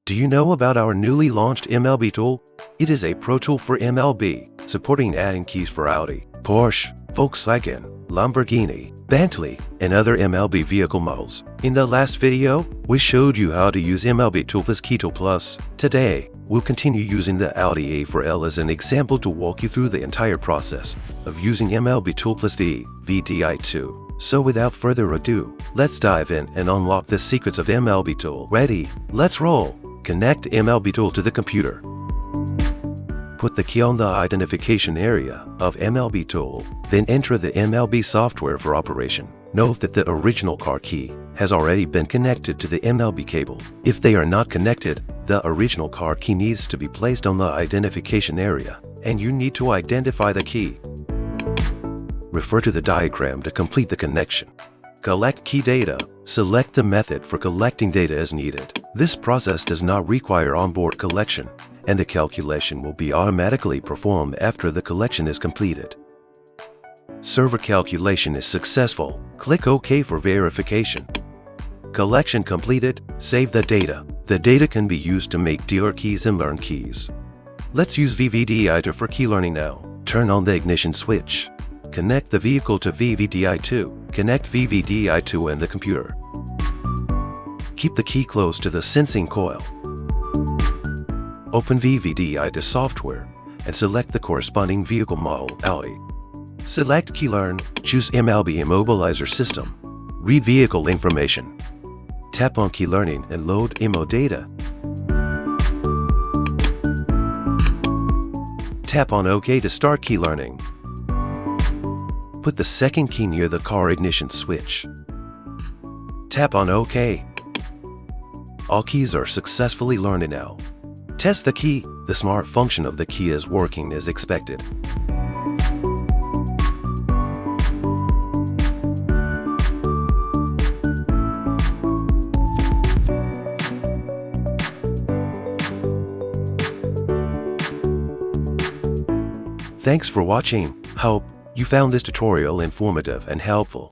Do you know about our newly launched MLB tool? It is a pro tool for MLB, supporting adding keys for Audi, Porsche, Volkswagen, Lamborghini, Bentley, and other MLB vehicle models. In the last video, we showed you how to use MLB Tool plus Key Tool Plus. Today, we'll continue using the Audi A4L as an example to walk you through the entire process of using MLB Tool plus VVDI2. So without further ado, let's dive in and unlock the secrets of MLB Tool. Ready? Let's roll! Connect MLB Tool to the computer. Put the key on the identification area of MLB Tool, then enter the MLB software for operation. Note that the original car key has already been connected to the MLB cable. If they are not connected, the original car key needs to be placed on the identification area, and you need to identify the key. Refer to the diagram to complete the connection. Collect key data. Select the method for collecting data as needed. This process does not require onboard collection, and the calculation will be automatically performed after the collection is completed. Server calculation is successful. Click OK for verification. Collection completed. Save the data. The data can be used to make dealer keys and learn keys. Let's use VVDI2 for key learning now. Turn on the ignition switch. Connect the vehicle to VVDI2. Connect VVDI2 and the computer. Keep the key close to the sensing coil. Open VVDI2 software and select the corresponding vehicle model, Audi. Select Key Learn. Choose MLB Immobilizer System. Read vehicle information. Tap on Key Learning and load IMO data. Tap on OK to start Key Learning. Put the second key near the car ignition switch. Tap on OK. All keys are successfully learned now. Test the key. The smart function of the key is working as expected. Thanks for watching. Hope you found this tutorial informative and helpful.